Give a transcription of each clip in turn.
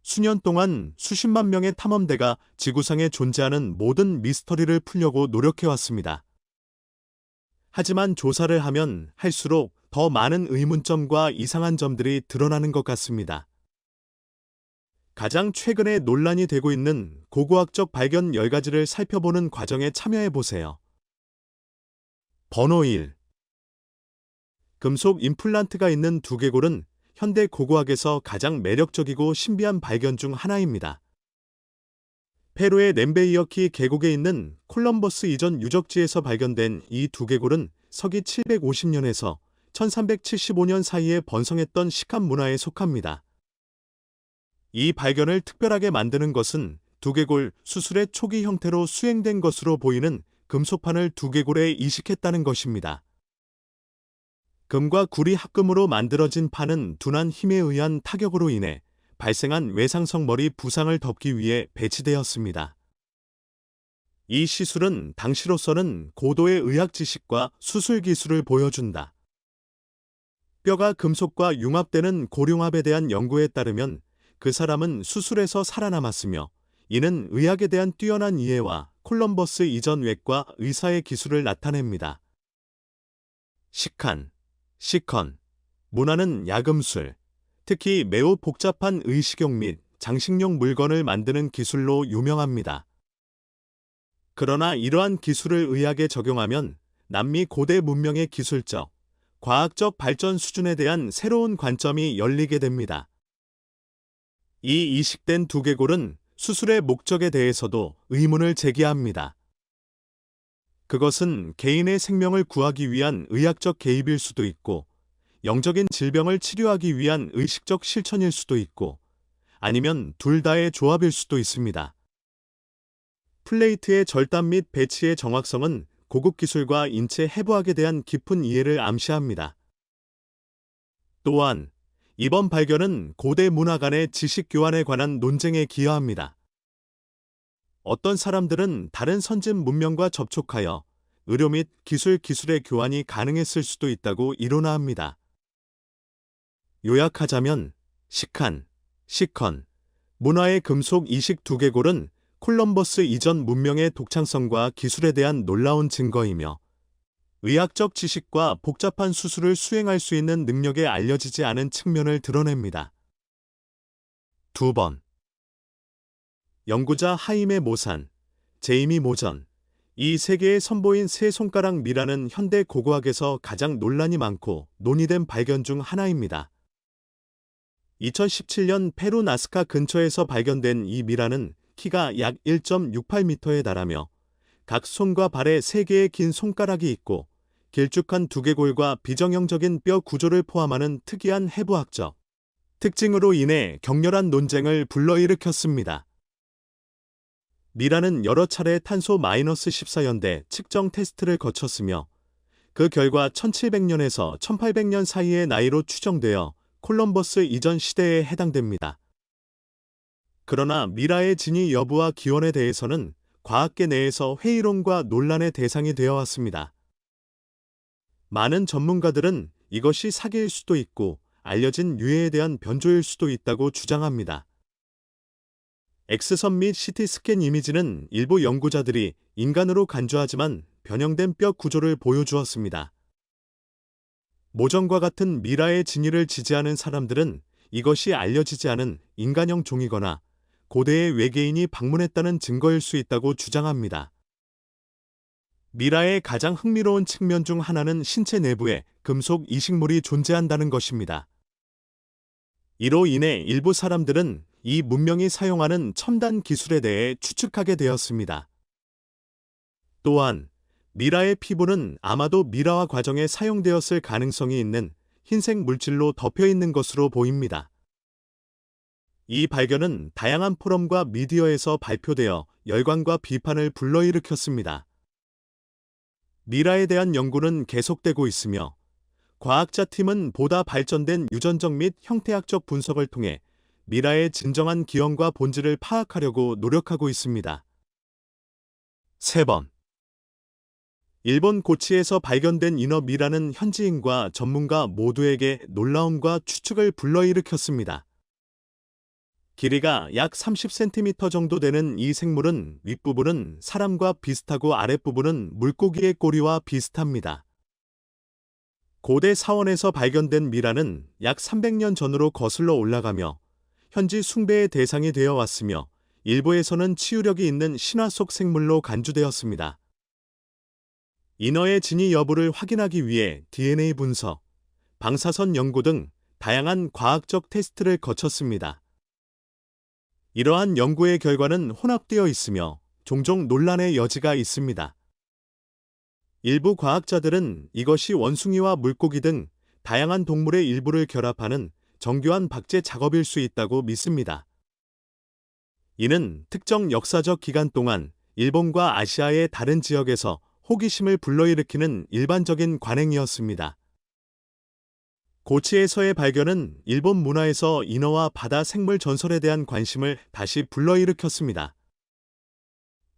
수년 동안 수십만 명의 탐험대가 지구상에 존재하는 모든 미스터리를 풀려고 노력해왔습니다. 하지만 조사를 하면 할수록 더 많은 의문점과 이상한 점들이 드러나는 것 같습니다. 가장 최근에 논란이 되고 있는 고고학적 발견 10가지를 살펴보는 과정에 참여해보세요. 번호 1. 금속 임플란트가 있는 두개골은 현대 고고학에서 가장 매력적이고 신비한 발견 중 하나입니다. 페루의 렘베이어키 계곡에 있는 콜럼버스 이전 유적지에서 발견된 이 두개골은 서기 750년에서 1375년 사이에 번성했던 시칸 문화에 속합니다. 이 발견을 특별하게 만드는 것은 두개골 수술의 초기 형태로 수행된 것으로 보이는 금속판을 두개골에 이식했다는 것입니다. 금과 구리 합금으로 만들어진 판은 둔한 힘에 의한 타격으로 인해 발생한 외상성 머리 부상을 덮기 위해 배치되었습니다. 이 시술은 당시로서는 고도의 의학 지식과 수술 기술을 보여준다. 뼈가 금속과 융합되는 고융합에 대한 연구에 따르면 그 사람은 수술에서 살아남았으며 이는 의학에 대한 뛰어난 이해와 콜럼버스 이전 외과 의사의 기술을 나타냅니다. 시컨, 문화는 야금술, 특히 매우 복잡한 의식용 및 장식용 물건을 만드는 기술로 유명합니다. 그러나 이러한 기술을 의학에 적용하면 남미 고대 문명의 기술적, 과학적 발전 수준에 대한 새로운 관점이 열리게 됩니다. 이 이식된 두개골은 수술의 목적에 대해서도 의문을 제기합니다. 그것은 개인의 생명을 구하기 위한 의학적 개입일 수도 있고, 영적인 질병을 치료하기 위한 의식적 실천일 수도 있고, 아니면 둘 다의 조합일 수도 있습니다. 플레이트의 절단 및 배치의 정확성은 고급 기술과 인체 해부학에 대한 깊은 이해를 암시합니다. 또한 이번 발견은 고대 문화 간의 지식 교환에 관한 논쟁에 기여합니다. 어떤 사람들은 다른 선진 문명과 접촉하여 의료 및 기술의 교환이 가능했을 수도 있다고 이론화합니다. 요약하자면 시컨, 문화의 금속 이식 두개골은 콜럼버스 이전 문명의 독창성과 기술에 대한 놀라운 증거이며 의학적 지식과 복잡한 수술을 수행할 수 있는 능력에 알려지지 않은 측면을 드러냅니다. 2번. 연구자 하임의 모산, 제이미 모전, 이 세 개의 선보인 세 손가락 미라는 현대 고고학에서 가장 논란이 많고 논의된 발견 중 하나입니다. 2017년 페루 나스카 근처에서 발견된 이 미라는 키가 약 1.68m에 달하며 각 손과 발에 3개의 긴 손가락이 있고 길쭉한 두개골과 비정형적인 뼈 구조를 포함하는 특이한 해부학적 특징으로 인해 격렬한 논쟁을 불러일으켰습니다. 미라는 여러 차례 탄소 -14연대 측정 테스트를 거쳤으며 그 결과 1700년에서 1800년 사이의 나이로 추정되어 콜럼버스 이전 시대에 해당됩니다. 그러나 미라의 진위 여부와 기원에 대해서는 과학계 내에서 회의론과 논란의 대상이 되어 왔습니다. 많은 전문가들은 이것이 사기일 수도 있고 알려진 유해에 대한 변조일 수도 있다고 주장합니다. X선 및 CT 스캔 이미지는 일부 연구자들이 인간으로 간주하지만 변형된 뼈 구조를 보여주었습니다. 모전과 같은 미라의 진위를 지지하는 사람들은 이것이 알려지지 않은 인간형 종이거나 고대의 외계인이 방문했다는 증거일 수 있다고 주장합니다. 미라의 가장 흥미로운 측면 중 하나는 신체 내부에 금속 이식물이 존재한다는 것입니다. 이로 인해 일부 사람들은 이 문명이 사용하는 첨단 기술에 대해 추측하게 되었습니다. 또한 미라의 피부는 아마도 미라화 과정에 사용되었을 가능성이 있는 흰색 물질로 덮여 있는 것으로 보입니다. 이 발견은 다양한 포럼과 미디어에서 발표되어 열광과 비판을 불러일으켰습니다. 미라에 대한 연구는 계속되고 있으며 과학자 팀은 보다 발전된 유전적 및 형태학적 분석을 통해 미라의 진정한 기원과 본질을 파악하려고 노력하고 있습니다. 3번. 일본 고치에서 발견된 인어 미라는 현지인과 전문가 모두에게 놀라움과 추측을 불러일으켰습니다. 길이가 약 30cm 정도 되는 이 생물은 윗부분은 사람과 비슷하고 아랫부분은 물고기의 꼬리와 비슷합니다. 고대 사원에서 발견된 미라는 약 300년 전으로 거슬러 올라가며 현지 숭배의 대상이 되어 왔으며 일부에서는 치유력이 있는 신화 속 생물로 간주되었습니다. 인어의 진위 여부를 확인하기 위해 DNA 분석, 방사선 연구 등 다양한 과학적 테스트를 거쳤습니다. 이러한 연구의 결과는 혼합되어 있으며 종종 논란의 여지가 있습니다. 일부 과학자들은 이것이 원숭이와 물고기 등 다양한 동물의 일부를 결합하는 정교한 박제 작업일 수 있다고 믿습니다. 이는 특정 역사적 기간 동안 일본과 아시아의 다른 지역에서 호기심을 불러일으키는 일반적인 관행이었습니다. 고치에서의 발견은 일본 문화에서 인어와 바다 생물 전설에 대한 관심을 다시 불러일으켰습니다.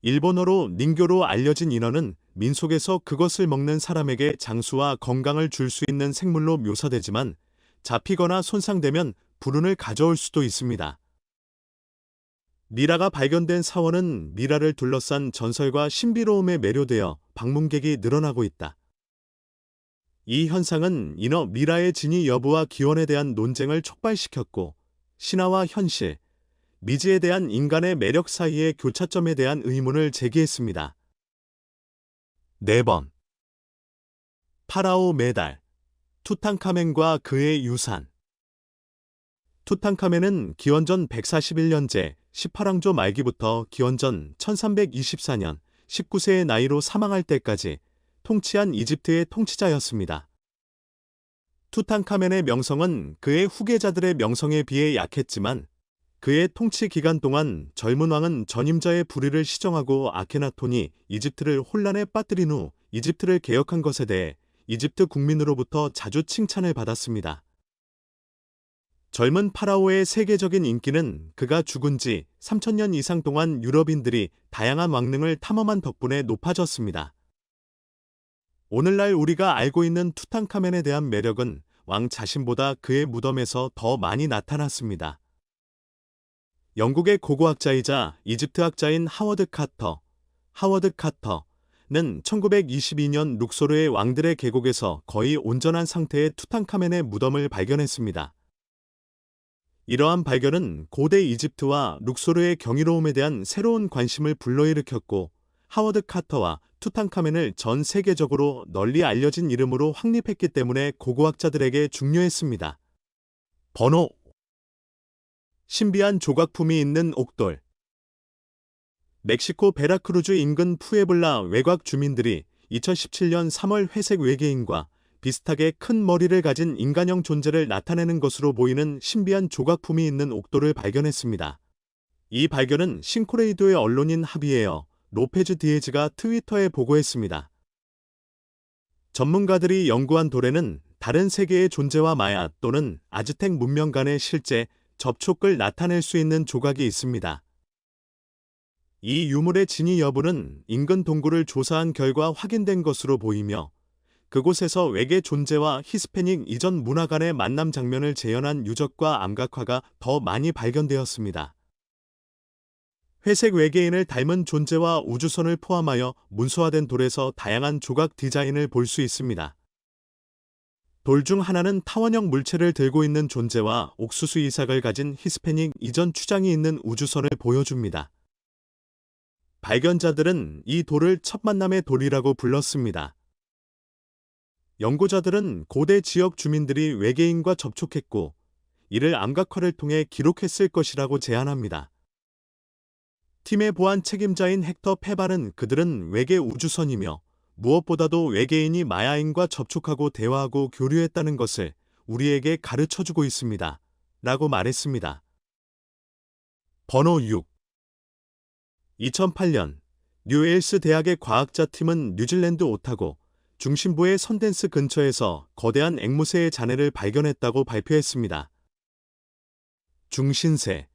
일본어로 닌교로 알려진 인어는 민속에서 그것을 먹는 사람에게 장수와 건강을 줄 수 있는 생물로 묘사되지만 잡히거나 손상되면 불운을 가져올 수도 있습니다. 미라가 발견된 사원은 미라를 둘러싼 전설과 신비로움에 매료되어 방문객이 늘어나고 있다. 이 현상은 인어 미라의 진위 여부와 기원에 대한 논쟁을 촉발시켰고 신화와 현실, 미지에 대한 인간의 매력 사이의 교차점에 대한 의문을 제기했습니다. 4번. 파라오 메달, 투탕카멘과 그의 유산. 투탕카멘은 기원전 141년제 18왕조 말기부터 기원전 1324년 19세의 나이로 사망할 때까지 통치한 이집트의 통치자였습니다. 투탕카멘의 명성은 그의 후계자들의 명성에 비해 약했지만 그의 통치 기간 동안 젊은 왕은 전임자의 불의를 시정하고 아케나톤이 이집트를 혼란에 빠뜨린 후 이집트를 개혁한 것에 대해 이집트 국민으로부터 자주 칭찬을 받았습니다. 젊은 파라오의 세계적인 인기는 그가 죽은 지 3000년 이상 동안 유럽인들이 다양한 왕릉을 탐험한 덕분에 높아졌습니다. 오늘날 우리가 알고 있는 투탕카멘에 대한 매력은 왕 자신보다 그의 무덤에서 더 많이 나타났습니다. 영국의 고고학자이자 이집트학자인 하워드 카터는 1922년 룩소르의 왕들의 계곡에서 거의 온전한 상태의 투탕카멘의 무덤을 발견했습니다. 이러한 발견은 고대 이집트와 룩소르의 경이로움에 대한 새로운 관심을 불러일으켰고 하워드 카터와 투탕카멘을 전 세계적으로 널리 알려진 이름으로 확립했기 때문에 고고학자들에게 중요했습니다. 번호. 신비한 조각품이 있는 옥돌. 멕시코 베라크루즈 인근 푸에블라 외곽 주민들이 2017년 3월 회색 외계인과 비슷하게 큰 머리를 가진 인간형 존재를 나타내는 것으로 보이는 신비한 조각품이 있는 옥돌을 발견했습니다. 이 발견은 싱코레이도의 언론인 하비에어 로페즈 디에즈가 트위터에 보고했습니다. 전문가들이 연구한 돌에는 다른 세계의 존재와 마야 또는 아즈텍 문명 간의 실제 접촉을 나타낼 수 있는 조각이 있습니다. 이 유물의 진위 여부는 인근 동굴을 조사한 결과 확인된 것으로 보이며 그곳에서 외계 존재와 히스패닉 이전 문화 간의 만남 장면을 재현한 유적과 암각화가 더 많이 발견되었습니다. 회색 외계인을 닮은 존재와 우주선을 포함하여 문서화된 돌에서 다양한 조각 디자인을 볼 수 있습니다. 돌 중 하나는 타원형 물체를 들고 있는 존재와 옥수수 이삭을 가진 히스패닉 이전 추장이 있는 우주선을 보여줍니다. 발견자들은 이 돌을 첫 만남의 돌이라고 불렀습니다. 연구자들은 고대 지역 주민들이 외계인과 접촉했고 이를 암각화를 통해 기록했을 것이라고 제안합니다. 팀의 보안 책임자인 헥터 페발은 그들은 외계 우주선이며 무엇보다도 외계인이 마야인과 접촉하고 대화하고 교류했다는 것을 우리에게 가르쳐주고 있습니다. 라고 말했습니다. 번호 6. 2008년 뉴웨일스 대학의 과학자 팀은 뉴질랜드 오타고 중심부의 선댄스 근처에서 거대한 앵무새의 잔해를 발견했다고 발표했습니다. 중신새,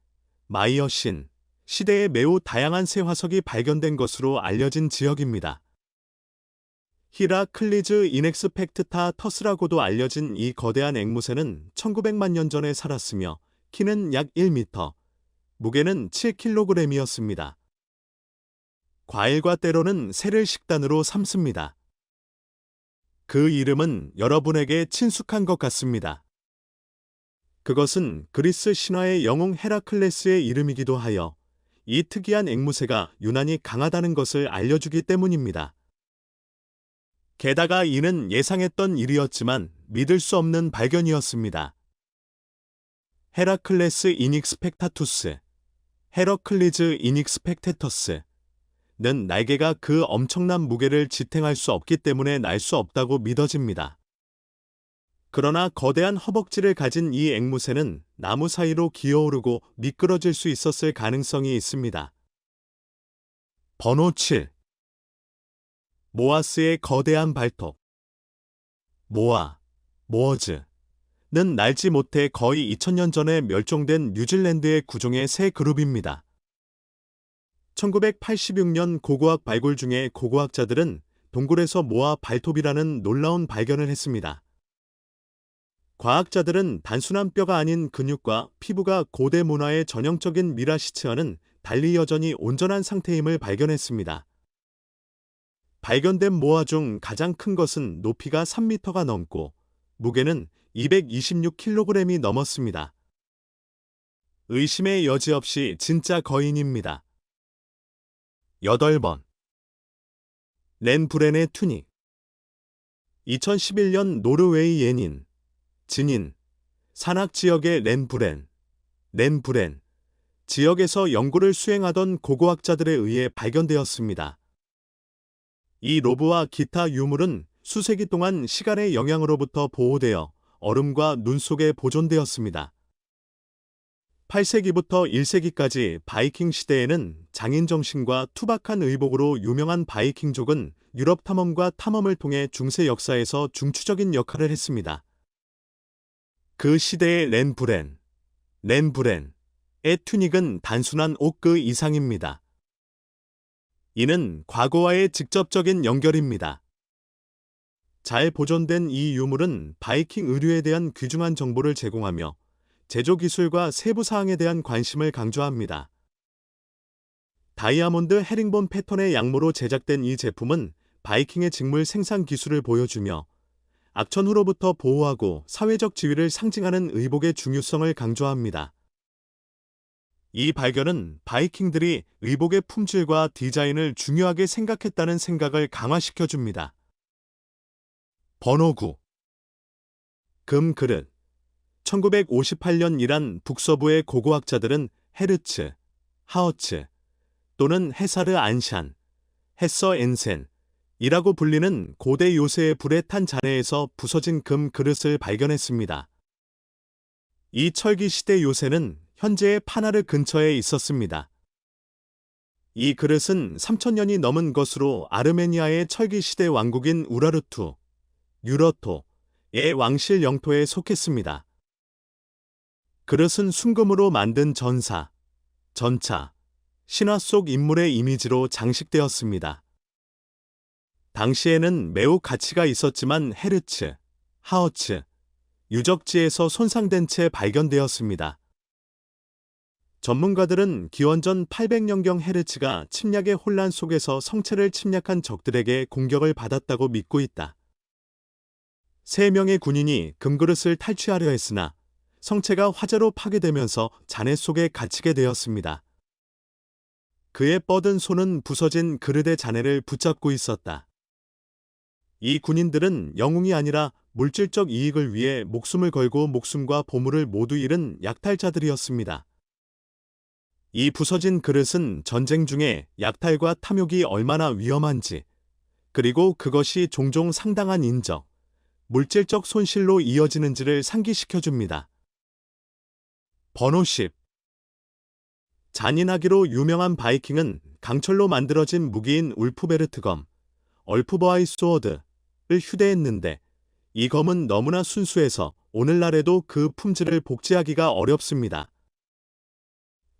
마이어신, 시대에 매우 다양한 새 화석이 발견된 것으로 알려진 지역입니다. 히라클리즈 인엑스펙트타 터스라고도 알려진 이 거대한 앵무새는 1900만 년 전에 살았으며 키는 약 1m, 무게는 7kg이었습니다. 과일과 때로는 새를 식단으로 삼습니다. 그 이름은 여러분에게 친숙한 것 같습니다. 그것은 그리스 신화의 영웅 헤라클레스의 이름이기도 하여 이 특이한 앵무새가 유난히 강하다는 것을 알려주기 때문입니다. 게다가 이는 예상했던 일이었지만 믿을 수 없는 발견이었습니다. 헤라클레스 이닉스펙타투스, 헤러클리즈 이닉스펙테터스는 날개가 그 엄청난 무게를 지탱할 수 없기 때문에 날 수 없다고 믿어집니다. 그러나 거대한 허벅지를 가진 이 앵무새는 나무 사이로 기어오르고 미끄러질 수 있었을 가능성이 있습니다. 번호 7. 모아스의 거대한 발톱. 모어즈는 날지 못해 거의 2000년 전에 멸종된 뉴질랜드의 구종의 새 그룹입니다. 1986년 고고학 발굴 중에 고고학자들은 동굴에서 모아 발톱이라는 놀라운 발견을 했습니다. 과학자들은 단순한 뼈가 아닌 근육과 피부가 고대 문화의 전형적인 미라시츠와는 달리 여전히 온전한 상태임을 발견했습니다. 발견된 모아 중 가장 큰 것은 높이가 3m가 넘고 무게는 226kg이 넘었습니다. 의심의 여지 없이 진짜 거인입니다. 8번. 렌 브렌의 투닉. 2011년 노르웨이 예닌, 진인, 산악 지역의 렌 브렌 지역에서 연구를 수행하던 고고학자들에 의해 발견되었습니다. 이 로브와 기타 유물은 수세기 동안 시간의 영향으로부터 보호되어 얼음과 눈 속에 보존되었습니다. 8세기부터 1세기까지 바이킹 시대에는 장인 정신과 투박한 의복으로 유명한 바이킹족은 유럽 탐험과 탐험을 통해 중세 역사에서 중추적인 역할을 했습니다. 그 시대의 렌 브렌의 투닉은 단순한 옷 그 이상입니다. 이는 과거와의 직접적인 연결입니다. 잘 보존된 이 유물은 바이킹 의류에 대한 귀중한 정보를 제공하며 제조 기술과 세부 사항에 대한 관심을 강조합니다. 다이아몬드 헤링본 패턴의 양모로 제작된 이 제품은 바이킹의 직물 생산 기술을 보여주며 악천후로부터 보호하고 사회적 지위를 상징하는 의복의 중요성을 강조합니다. 이 발견은 바이킹들이 의복의 품질과 디자인을 중요하게 생각했다는 생각을 강화시켜줍니다. 번호 9. 금 그릇. 1958년 이란 북서부의 고고학자들은 헤르츠, 하어츠 또는 헤사르 안샨, 헤서 엔센이라고 불리는 고대 요새의 불에 탄 잔해에서 부서진 금 그릇을 발견했습니다. 이 철기 시대 요새는 현재의 파나르 근처에 있었습니다. 이 그릇은 3000년이 넘은 것으로 아르메니아의 철기 시대 왕국인 유러토의 왕실 영토에 속했습니다. 그릇은 순금으로 만든 전차, 신화 속 인물의 이미지로 장식되었습니다. 당시에는 매우 가치가 있었지만 헤르츠, 하어츠, 유적지에서 손상된 채 발견되었습니다. 전문가들은 기원전 800년경 헤르츠가 침략의 혼란 속에서 성체를 침략한 적들에게 공격을 받았다고 믿고 있다. 3명의 군인이 금그릇을 탈취하려 했으나 성체가 화재로 파괴되면서 잔해 속에 갇히게 되었습니다. 그의 뻗은 손은 부서진 그릇의 잔해를 붙잡고 있었다. 이 군인들은 영웅이 아니라 물질적 이익을 위해 목숨을 걸고 목숨과 보물을 모두 잃은 약탈자들이었습니다. 이 부서진 그릇은 전쟁 중에 약탈과 탐욕이 얼마나 위험한지, 그리고 그것이 종종 상당한 인적, 물질적 손실로 이어지는지를 상기시켜줍니다. 번호 10. 잔인하기로 유명한 바이킹은 강철로 만들어진 무기인 울프베르트검, 얼프버아이 소어드를 휴대했는데 이 검은 너무나 순수해서 오늘날에도 그 품질을 복제하기가 어렵습니다.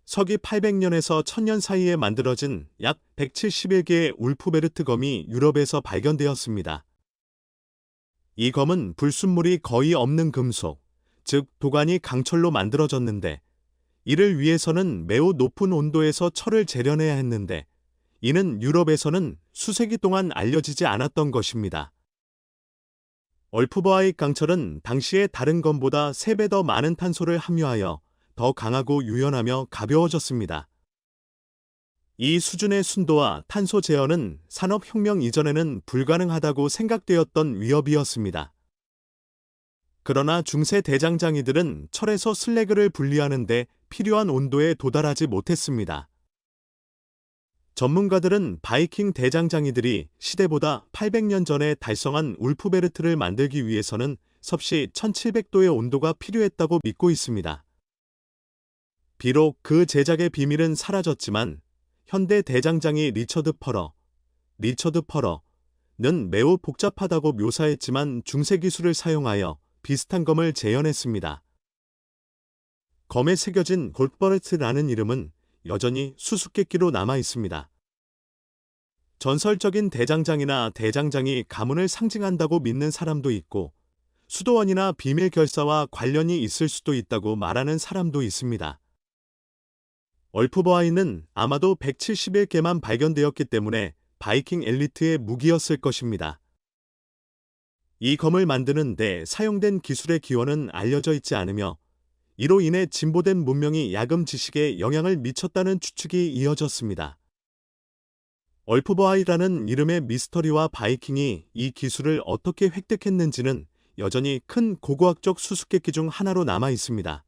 서기 800년에서 1000년 사이에 만들어진 약 171개의 울프베르트 검이 유럽에서 발견되었습니다. 이 검은 불순물이 거의 없는 금속, 즉 도관이 강철로 만들어졌는데 이를 위해서는 매우 높은 온도에서 철을 재련해야 했는데 이는 유럽에서는 수세기 동안 알려지지 않았던 것입니다. 얼프버아이 강철은 당시의 다른 검보다 3배 더 많은 탄소를 함유하여 더 강하고 유연하며 가벼워졌습니다. 이 수준의 순도와 탄소 제어는 산업혁명 이전에는 불가능하다고 생각되었던 위협이었습니다. 그러나 중세 대장장이들은 철에서 슬래그를 분리하는 데 필요한 온도에 도달하지 못했습니다. 전문가들은 바이킹 대장장이들이 시대보다 800년 전에 달성한 울프베르트를 만들기 위해서는 섭씨 1700도의 온도가 필요했다고 믿고 있습니다. 비록 그 제작의 비밀은 사라졌지만 현대 대장장이 리처드 퍼러는 매우 복잡하다고 묘사했지만 중세 기술을 사용하여 비슷한 검을 재현했습니다. 검에 새겨진 골버레트라는 이름은 여전히 수수께끼로 남아 있습니다. 전설적인 대장장이나 대장장이 가문을 상징한다고 믿는 사람도 있고 수도원이나 비밀 결사와 관련이 있을 수도 있다고 말하는 사람도 있습니다. 얼프버아이는 아마도 171개만 발견되었기 때문에 바이킹 엘리트의 무기였을 것입니다. 이 검을 만드는 데 사용된 기술의 기원은 알려져 있지 않으며 이로 인해 진보된 문명이 야금 지식에 영향을 미쳤다는 추측이 이어졌습니다. 얼프버아이라는 이름의 미스터리와 바이킹이 이 기술을 어떻게 획득했는지는 여전히 큰 고고학적 수수께끼 중 하나로 남아 있습니다.